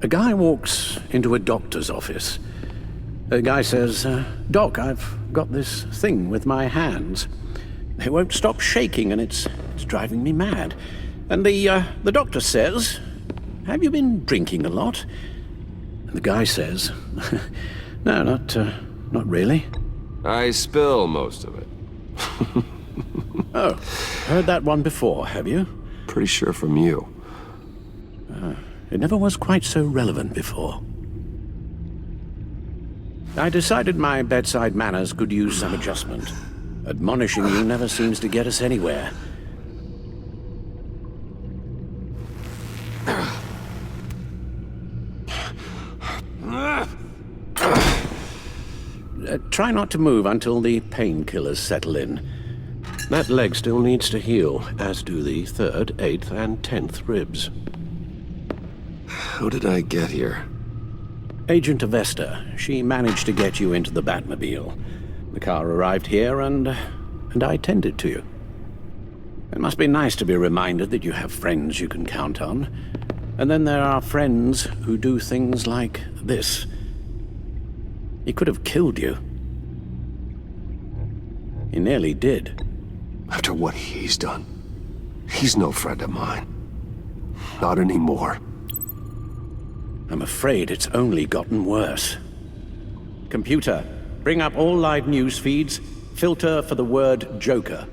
A guy walks into a doctor's office. The guy says, Doc, I've got this thing with my hands. They won't stop shaking and it's driving me mad. And the doctor says, have you been drinking a lot? And the guy says, no, not really. I spill most of it. Oh, heard that one before, have you? Pretty sure from you. It never was quite so relevant before. I decided my bedside manners could use some adjustment. Admonishing you never seems to get us anywhere. Try not to move until the painkillers settle in. That leg still needs to heal, as do the 3rd, 8th, and 10th ribs. How did I get here? Agent Avesta, she managed to get you into the Batmobile. The car arrived here and I tended to you. It must be nice to be reminded that you have friends you can count on. And then there are friends who do things like this. He could have killed you. He nearly did. After what he's done, he's no friend of mine. Not anymore. I'm afraid it's only gotten worse. Computer, bring up all live news feeds. Filter for the word Joker.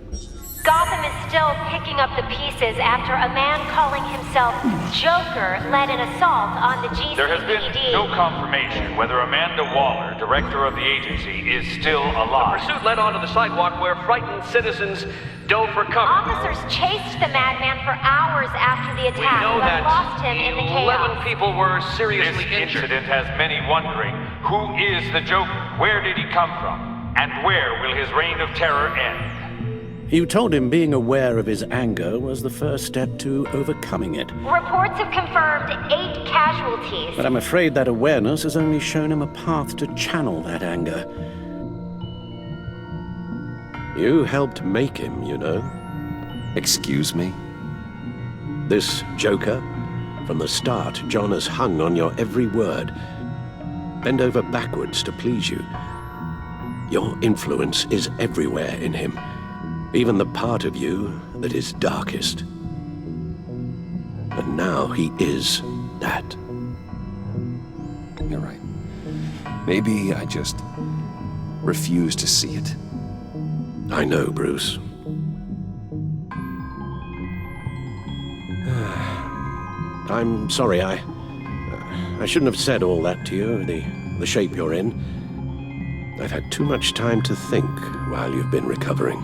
Gotham is still picking up the pieces after a man calling himself Joker led an assault on the GCPD. There has been no confirmation whether Amanda Waller, director of the agency, is still alive. The pursuit led onto the sidewalk where frightened citizens dove for cover. Officers chased the madman for hours after the attack, We know but that lost him in the 11 chaos. people were This seriously injured. incident has many wondering, who is the Joker? Where did he come from? And where will his reign of terror end? You told him being aware of his anger was the first step to overcoming it. Reports have confirmed 8 casualties. But I'm afraid that awareness has only shown him a path to channel that anger. You helped make him, you know. Excuse me? This Joker, from the start, John has hung on your every word. Bend over backwards to please you. Your influence is everywhere in him. Even the part of you that is darkest. And now he is that. You're right. Maybe I just refuse to see it. I know, Bruce. I'm sorry, I shouldn't have said all that to you, the shape you're in. I've had too much time to think while you've been recovering.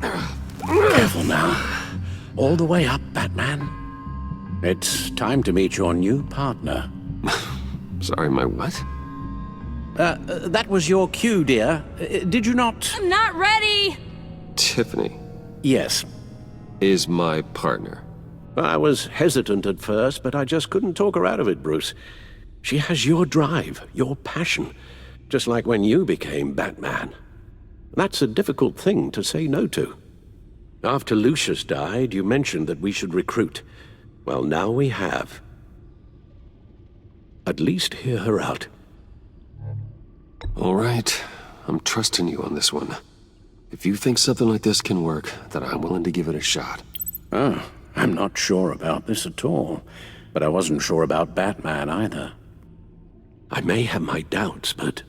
Careful now. All the way up, Batman. It's time to meet your new partner. Sorry, my what? That was your cue, dear. Did you not? I'm not ready! Tiffany Yes. is my partner. I was hesitant at first, but I just couldn't talk her out of it, Bruce. She has your drive, your passion, just like when you became Batman. That's a difficult thing to say no to. After Lucius died, you mentioned that we should recruit. Well, now we have. At least hear her out. All right, I'm trusting you on this one. If you think something like this can work, then I'm willing to give it a shot. Oh, I'm not sure about this at all. But I wasn't sure about Batman either. I may have my doubts, but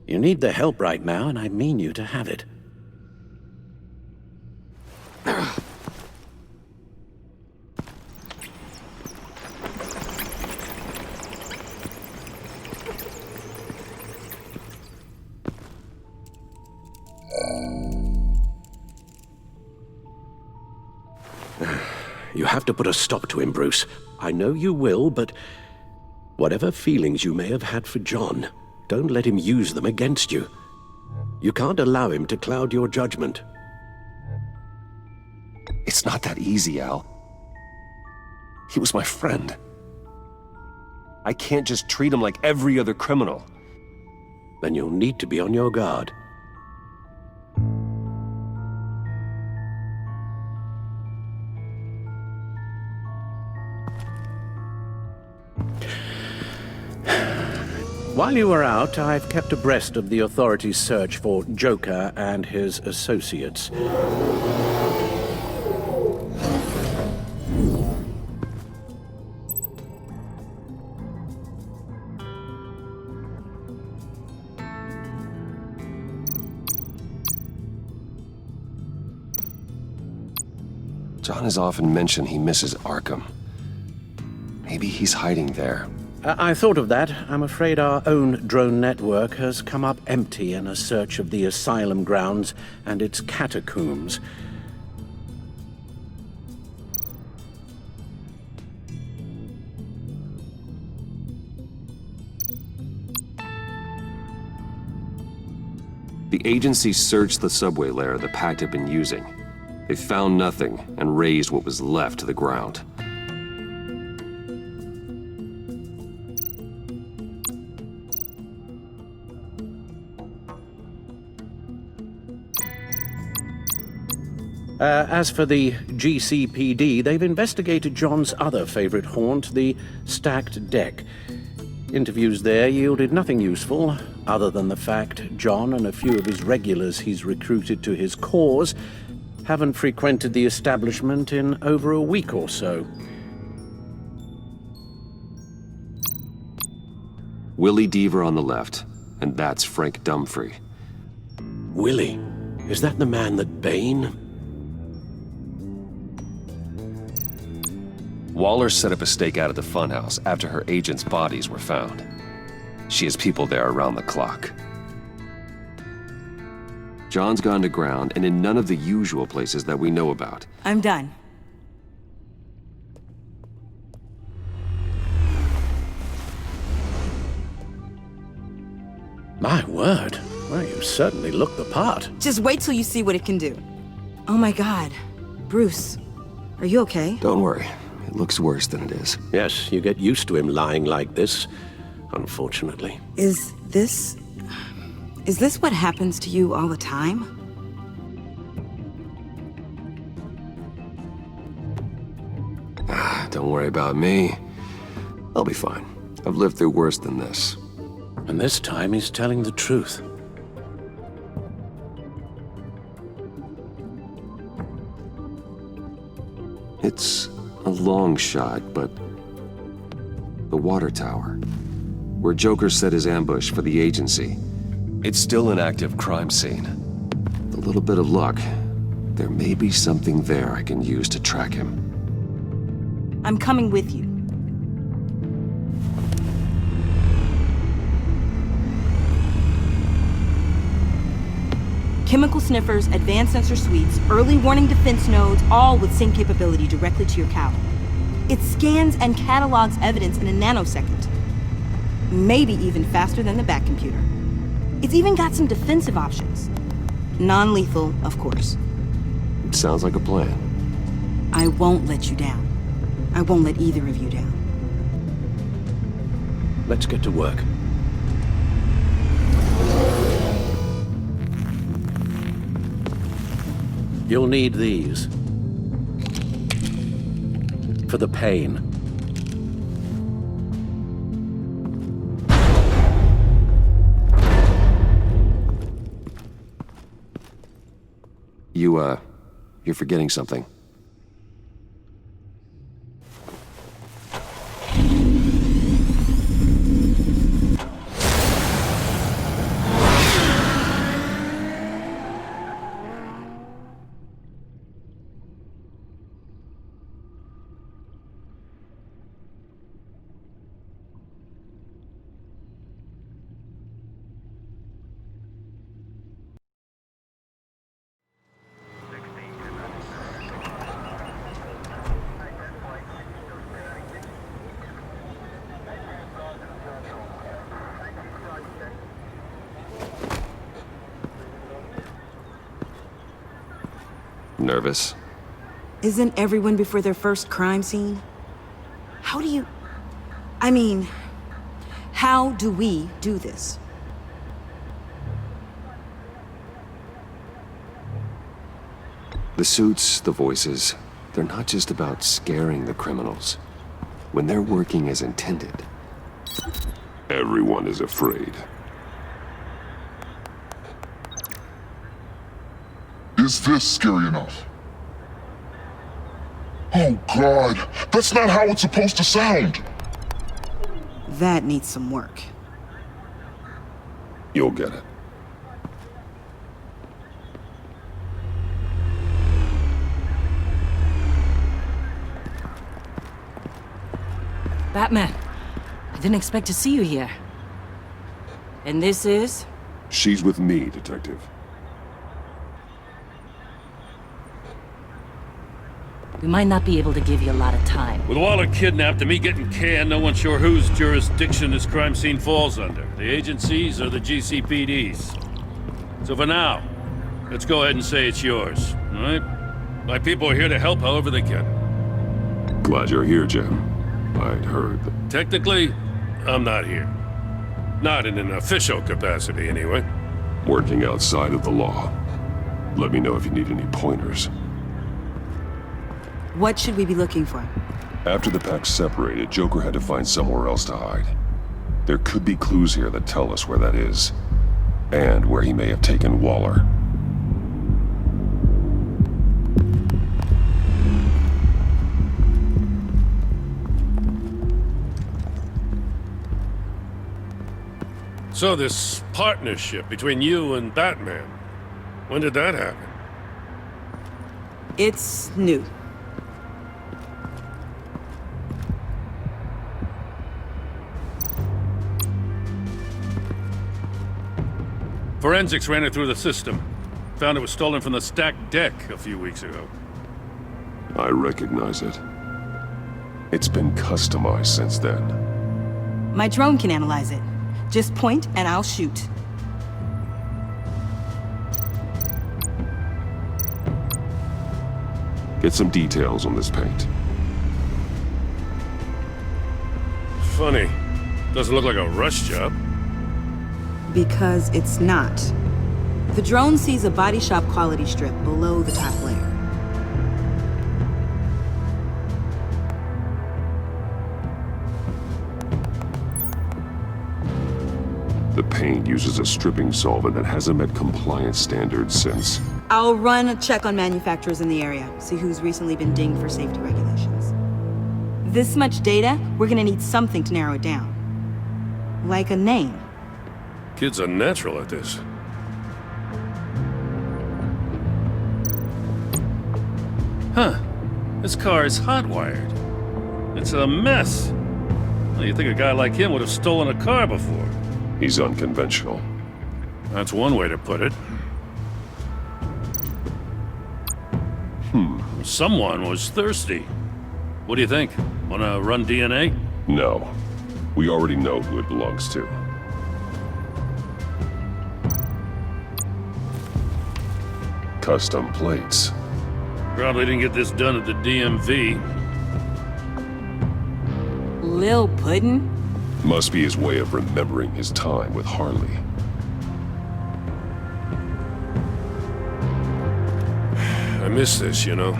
you need the help right now, and I mean you to have it. You have to put a stop to him, Bruce. I know you will, but whatever feelings you may have had for John, don't let him use them against you. You can't allow him to cloud your judgment. It It's not that easy, Al. He was my friend. I can't just treat him like every other criminal. Then you'll need to be on your guard. While you were out, I've kept abreast of the authorities' search for Joker and his associates. John has often mentioned he misses Arkham. Maybe he's hiding there. I thought of that. I'm afraid our own drone network has come up empty in a search of the asylum grounds and its catacombs. The agency searched the subway layer the Pact had been using. They found nothing and razed what was left to the ground. As for the GCPD, they've investigated John's other favorite haunt, the stacked deck. Interviews there yielded nothing useful, other than the fact John and a few of his regulars he's recruited to his cause haven't frequented the establishment in over a week or so. Willie Deaver on the left, and that's Frank Dumfrey. Willie? Is that the man that Bane? Waller set up a stakeout at the funhouse after her agents' bodies were found. She has people there around the clock. John's gone to ground and in none of the usual places that we know about. I'm done. My word. Well, you certainly look the part. Just wait till you see what it can do. Oh my God. Bruce, are you okay? Don't worry. It looks worse than it is. Yes, you get used to him lying like this, unfortunately. Is this what happens to you all the time? Don't worry about me. I'll be fine. I've lived through worse than this. And this time he's telling the truth. It's a long shot, but the water tower, where Joker set his ambush for the agency, it's still an active crime scene. With a little bit of luck, there may be something there I can use to track him. I'm coming with you. Chemical sniffers, advanced sensor suites, early warning defense nodes, all with sync capability directly to your cow. It scans and catalogs evidence in a nanosecond. Maybe even faster than the back computer. It's even got some defensive options. Non-lethal, of course. It sounds like a plan. I won't let you down. I won't let either of you down. Let's get to work. You'll need these. For the pain. You're forgetting something. Nervous? Isn't everyone before their first crime scene? How do you... how do we do this? The suits, the voices, they're not just about scaring the criminals. When they're working as intended, everyone is afraid. Is this scary enough? Oh God, that's not how it's supposed to sound! That needs some work. You'll get it. Batman, I didn't expect to see you here. And this is? She's with me, Detective. We might not be able to give you a lot of time. With Waller kidnapped and me getting canned, no one's sure whose jurisdiction this crime scene falls under. The agencies or the GCPD's. So for now, let's go ahead and say it's yours, all right? My people are here to help however they can. Glad you're here, Jim. I'd heard that... Technically, I'm not here. Not in an official capacity, anyway. Working outside of the law. Let me know if you need any pointers. What should we be looking for? After the pack separated, Joker had to find somewhere else to hide. There could be clues here that tell us where that is. And where he may have taken Waller. So this partnership between you and Batman, when did that happen? It's new. Forensics ran it through the system. Found it was stolen from the stacked deck a few weeks ago. I recognize it. It's been customized since then. My drone can analyze it. Just point and I'll shoot. Get some details on this paint. Funny. Doesn't look like a rush job. Because it's not. The drone sees a body shop quality strip below the top layer. The paint uses a stripping solvent that hasn't met compliance standards since... I'll run a check on manufacturers in the area, see who's recently been dinged for safety regulations. This much data, we're gonna need something to narrow it down. Like a name. Kid's a natural at this. Huh. This car is hot-wired. It's a mess. Well, you'd think a guy like him would have stolen a car before. He's unconventional. That's one way to put it. Someone was thirsty. What do you think? Wanna run DNA? No. We already know who it belongs to. Custom plates. Probably didn't get this done at the DMV. Lil Puddin'? Must be his way of remembering his time with Harley. I miss this, you know.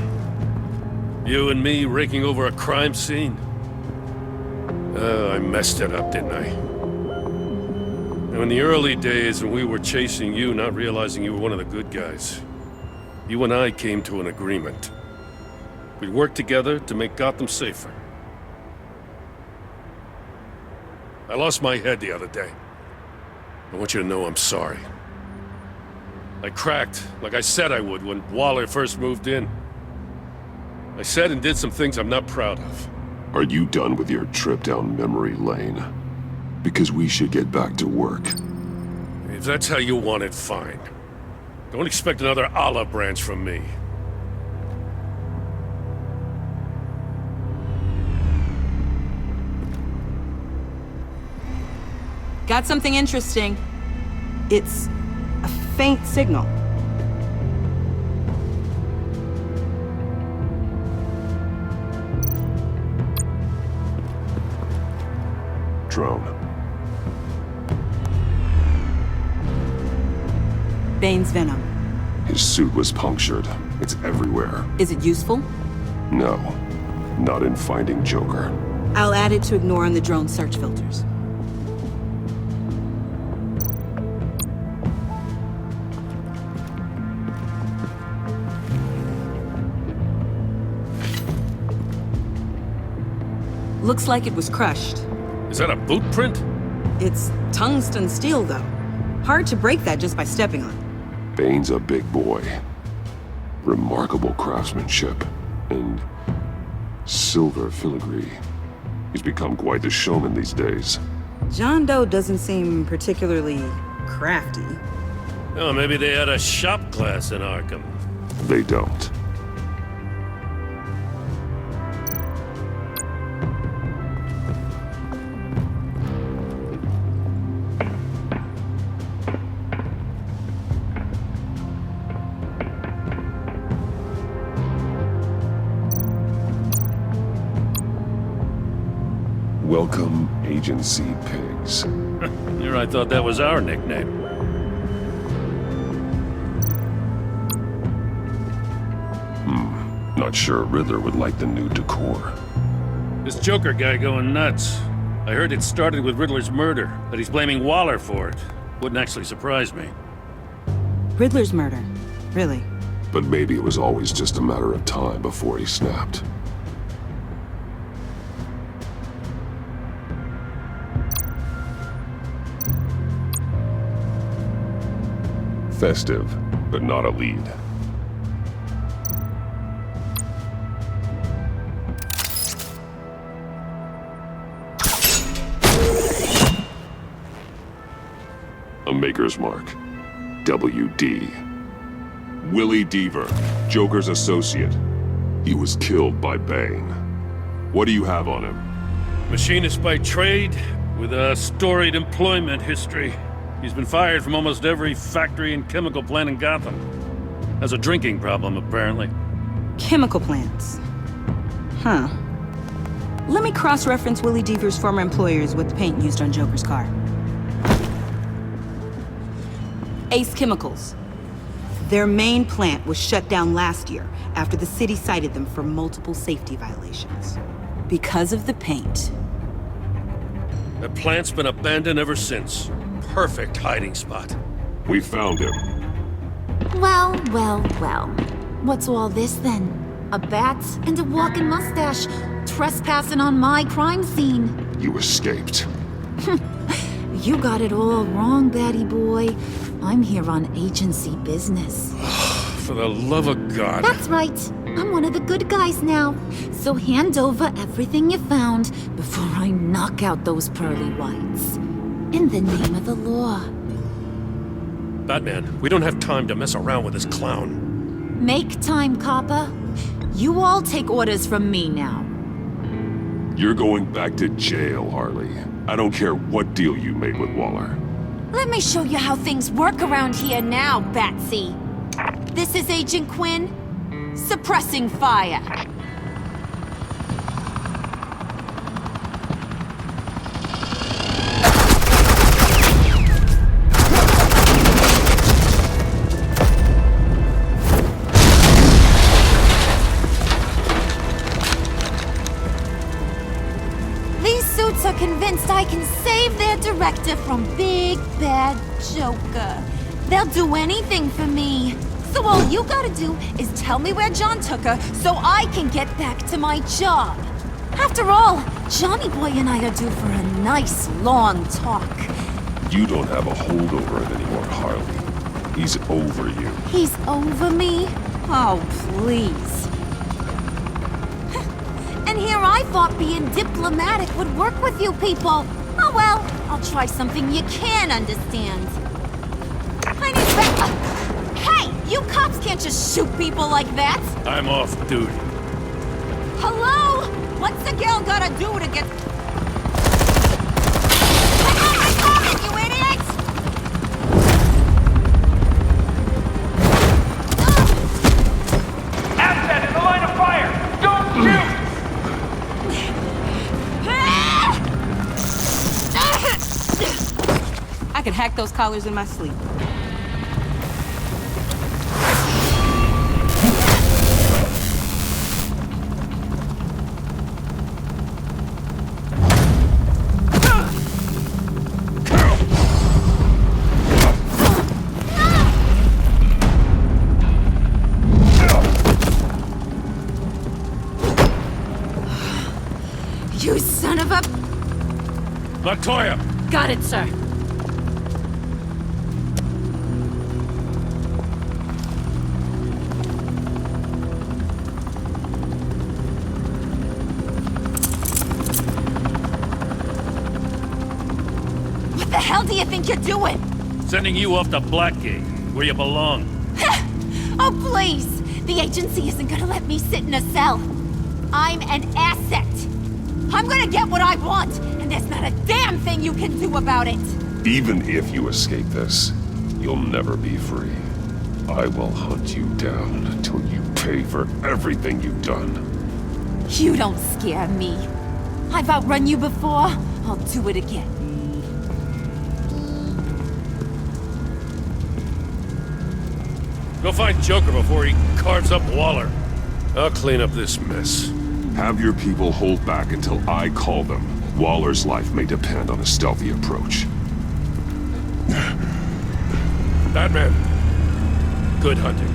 You and me raking over a crime scene. Oh, I messed it up, didn't I? Now, in the early days when we were chasing you, not realizing you were one of the good guys, you and I came to an agreement. We'd work together to make Gotham safer. I lost my head the other day. I want you to know I'm sorry. I cracked, like I said I would when Waller first moved in. I said and did some things I'm not proud of. Are you done with your trip down memory lane? Because we should get back to work. If that's how you want it, fine. Don't expect another olive branch from me. Got something interesting. It's a faint signal. drone. Bane's venom. His suit was punctured. It's everywhere. Is it useful? No, not in finding Joker. I'll add it to ignore on the drone search filters. Looks like it was crushed. Is that a boot print? It's tungsten steel, though. Hard to break that just by stepping on it. Bane's a big boy. Remarkable craftsmanship. And silver filigree. He's become quite the showman these days. John Doe doesn't seem particularly crafty. Oh, maybe they had a shop class in Arkham. They don't. Welcome, Agency Pigs. Here I thought that was our nickname. Not sure Riddler would like the new decor. This Joker guy going nuts. I heard it started with Riddler's murder, but he's blaming Waller for it. Wouldn't actually surprise me. Riddler's murder? Really? But maybe it was always just a matter of time before he snapped. Festive, but not a lead. A Maker's Mark. WD. Willie Deaver, Joker's associate. He was killed by Bane. What do you have on him? Machinist by trade, with a storied employment history. He's been fired from almost every factory and chemical plant in Gotham. Has a drinking problem, apparently. Chemical plants. Huh. Let me cross-reference Willie Deaver's former employers with the paint used on Joker's car. Ace Chemicals. Their main plant was shut down last year after the city cited them for multiple safety violations. Because of the paint. The plant's been abandoned ever since. Perfect hiding spot. We found him. Well. What's all this then? A bat and a walking mustache trespassing on my crime scene. You escaped. You got it all wrong, Batty boy. I'm here on agency business. For the love of God. That's right. I'm one of the good guys now. So hand over everything you found before I knock out those pearly whites. In the name of the law. Batman, we don't have time to mess around with this clown. Make time, copper. You all take orders from me now. You're going back to jail, Harley. I don't care what deal you made with Waller. Let me show you how things work around here now, Batsy. This is Agent Quinn, suppressing fire. Are convinced I can save their director from Big Bad Joker. They'll do anything for me. So all you gotta do is tell me where John took her so I can get back to my job. After all, Johnny Boy and I are due for a nice long talk. You don't have a hold over him anymore, Harley. He's over you. He's over me? Oh, please. And here I thought being diplomatic would work with you people. Oh well, I'll try something you can understand. I need Hey, you cops can't just shoot people like that. I'm off duty. Hello? What's a girl gotta do to get... You idiot! Asset in the line of fire! Don't shoot! could hack those collars in my sleep. You son of a... Latoya! Got it, sir. What the hell do you think you're doing? Sending you off to Blackgate, where you belong. Oh, please! The agency isn't gonna let me sit in a cell. I'm an asset. I'm gonna get what I want, and there's not a damn thing you can do about it. Even if you escape this, you'll never be free. I will hunt you down until you pay for everything you've done. You don't scare me. I've outrun you before. I'll do it again. Go find Joker before he carves up Waller. I'll clean up this mess. Have your people hold back until I call them. Waller's life may depend on a stealthy approach. Batman, good hunting.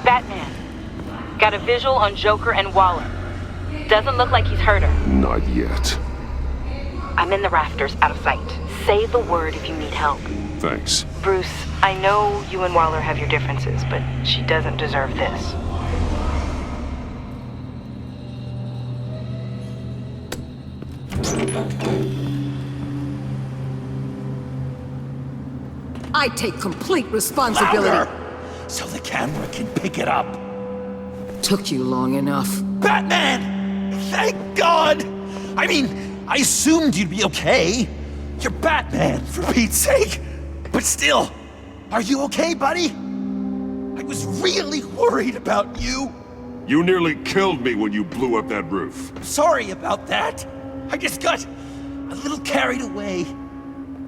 Batman. Got a visual on Joker and Waller. Doesn't look like he's hurt her. Not yet. I'm in the rafters, out of sight. Say the word if you need help. Thanks. Bruce, I know you and Waller have your differences, but she doesn't deserve this. I take complete responsibility. Louder, so the camera can pick it up. Took you long enough. Batman! Thank God! I mean, I assumed you'd be okay. You're Batman, for Pete's sake. But still, are you okay, buddy? I was really worried about you. You nearly killed me when you blew up that roof. Sorry about that. I just got a little carried away.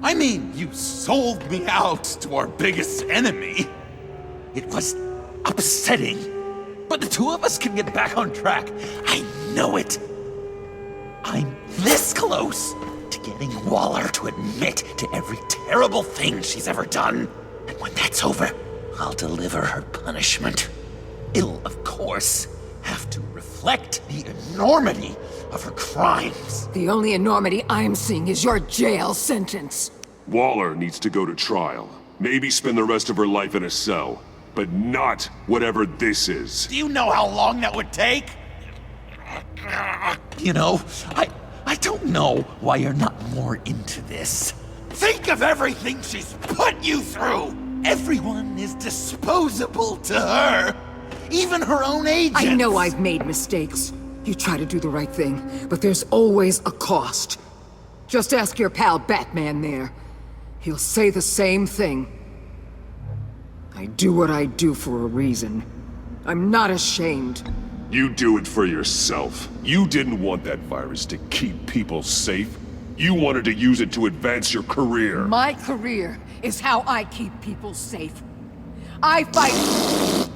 I mean, you sold me out to our biggest enemy. It was upsetting, but the two of us can get back on track. I know it. I'm this close to getting Waller to admit to every terrible thing she's ever done. And when that's over, I'll deliver her punishment. It'll, of course, have to reflect the enormity of her crimes. The only enormity I'm seeing is your jail sentence. Waller needs to go to trial. Maybe spend the rest of her life in a cell. But not whatever this is. Do you know how long that would take? You know, I don't know why you're not more into this. Think of everything she's put you through! Everyone is disposable to her. Even her own agents. I know I've made mistakes. You try to do the right thing, but there's always a cost. Just ask your pal Batman there. He'll say the same thing. I do what I do for a reason. I'm not ashamed. You do it for yourself. You didn't want that virus to keep people safe. You wanted to use it to advance your career. My career is how I keep people safe. I fight...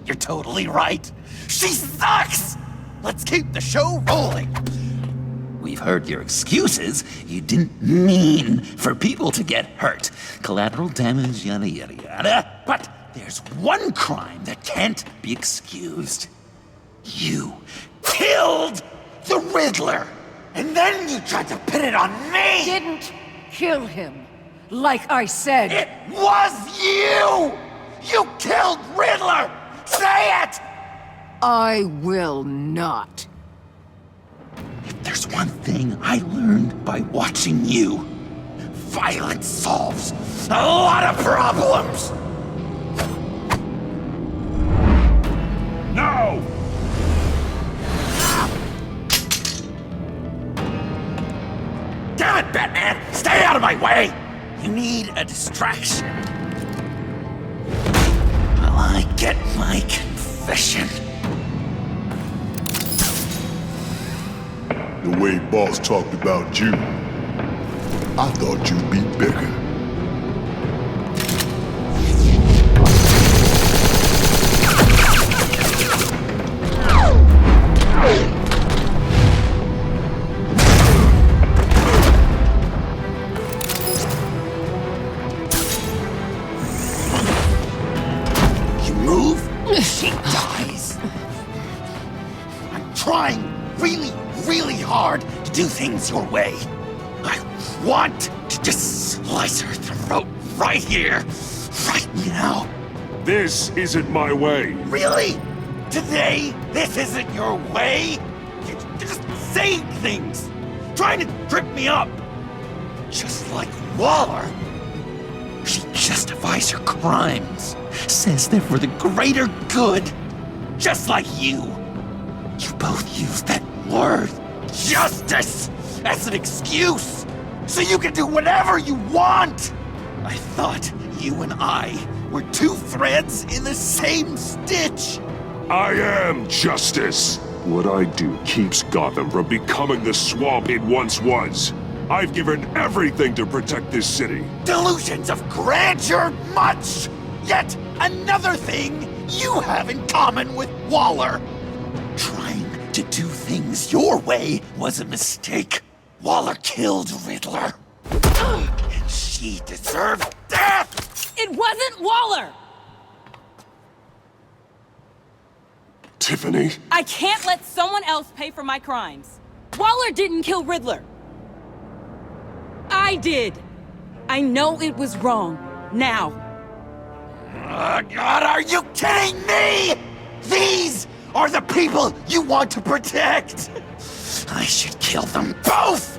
You're totally right. She sucks! Let's keep the show rolling. We've heard your excuses. You didn't mean for people to get hurt. Collateral damage, yada yada yada. But there's one crime that can't be excused. You killed the Riddler! And then you tried to pin it on me! Didn't kill him, like I said. It was you! You killed Riddler! Say it! I will not. If there's one thing I learned by watching you, violence solves a lot of problems! No! Damn it, Batman! Stay out of my way! You need a distraction. While I get my confession. The way Boss talked about you, I thought you'd be bigger. You move, she dies. I'm trying really hard to do things your way. I want to just slice her throat right here, right now. This isn't my way. Really? Today, this isn't your way? You're just saying things, trying to trip me up. Just like Waller. She justifies her crimes, says they're for the greater good. Just like you. You both use that word, justice, as an excuse, so you can do whatever you want. I thought you and I were two threads in the same stitch. I am justice. What I do keeps Gotham from becoming the swamp it once was. I've given everything to protect this city. Delusions of grandeur much! Yet another thing you have in common with Waller. Trying to do things your way was a mistake. Waller killed Riddler. And she deserved death! It wasn't Waller! Tiffany? I can't let someone else pay for my crimes. Waller didn't kill Riddler. I did. I know it was wrong. Now. God, are you kidding me? These are the people you want to protect. I should kill them both.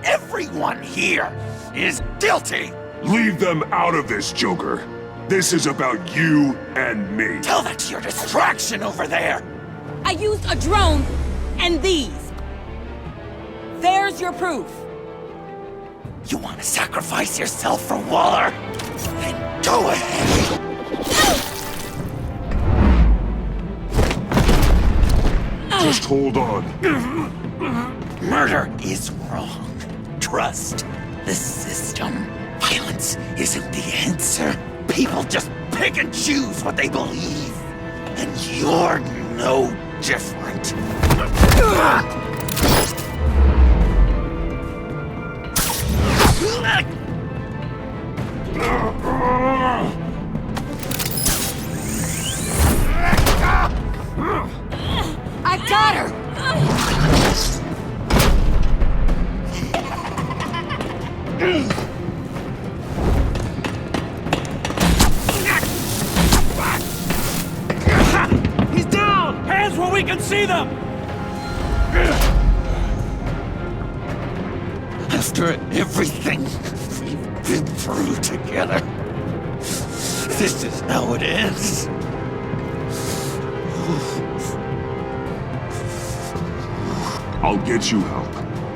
Everyone here is guilty. Leave them out of this, Joker. This is about you and me. Tell that to your distraction over there. I used a drone and these. There's your proof. You want to sacrifice yourself for Waller? Then go ahead. Just hold on. Murder is wrong. Trust the system. Violence isn't the answer. People just pick and choose what they believe. And you're no different. I got her! He's down! Hands where we can see them! After everything we've been through together, this is how it ends. I'll get you help.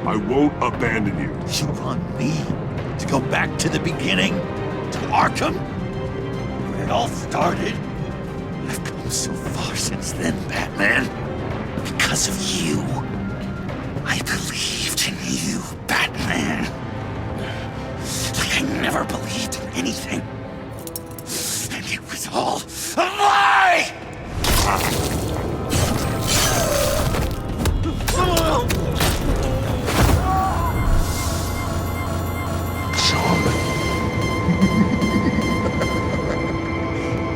I won't abandon you. You want me to go back to the beginning? To Arkham? Where it all started? I've come so far since then, Batman. Because of you. I believed in you, Batman. Like I never believed in anything. And it was all a lie!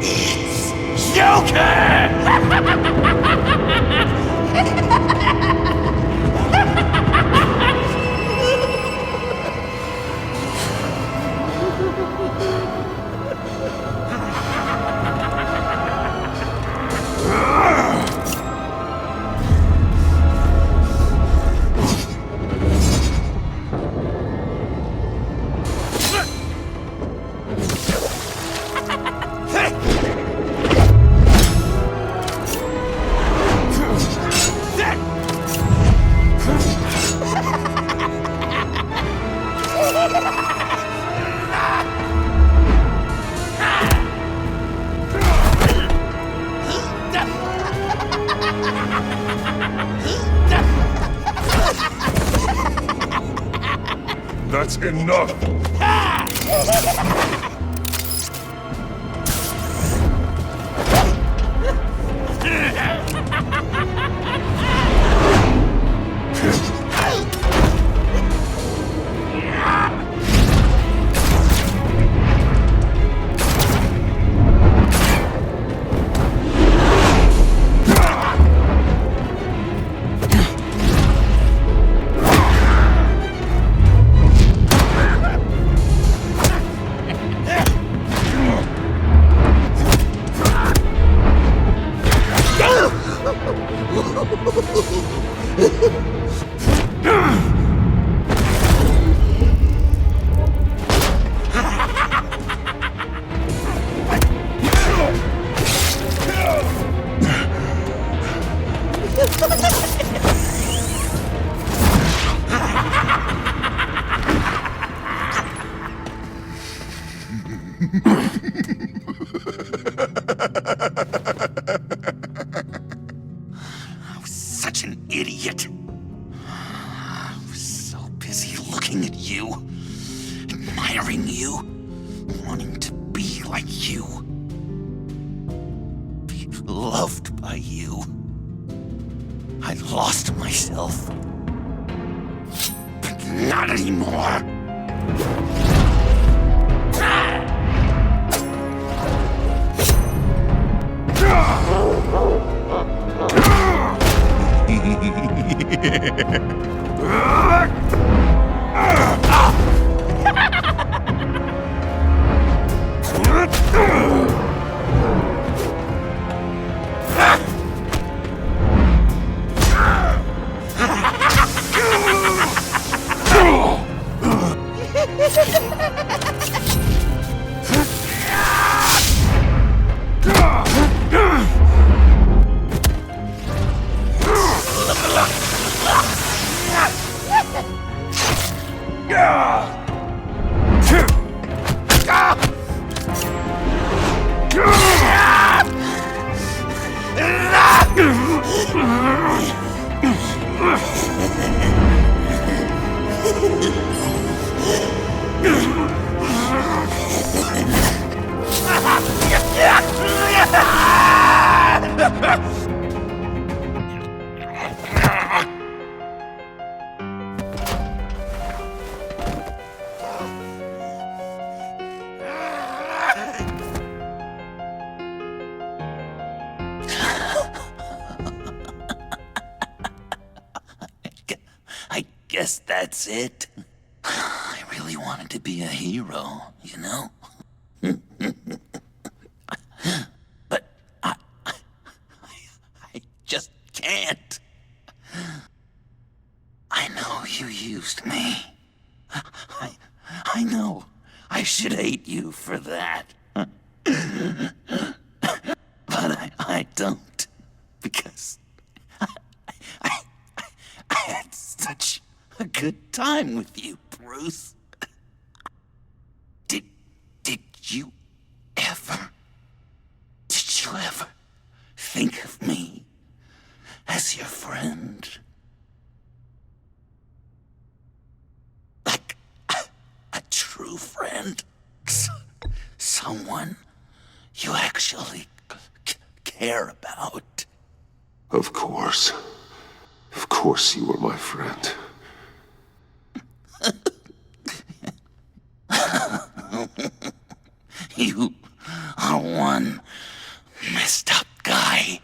It's Joker! That's enough! I was such an idiot. I was so busy looking at you, admiring you, wanting to be like you, be loved by you. I lost myself. But not anymore. I guess that's it. I really wanted to be a hero, you know? But I just can't. I know you used me. I know I should hate you for that. But I don't. Because I had such a good time with you, Bruce. Did you ever think of me as your friend. Like a true friend. Someone you actually care about. Of course. Of course you were my friend. You are one messed up guy.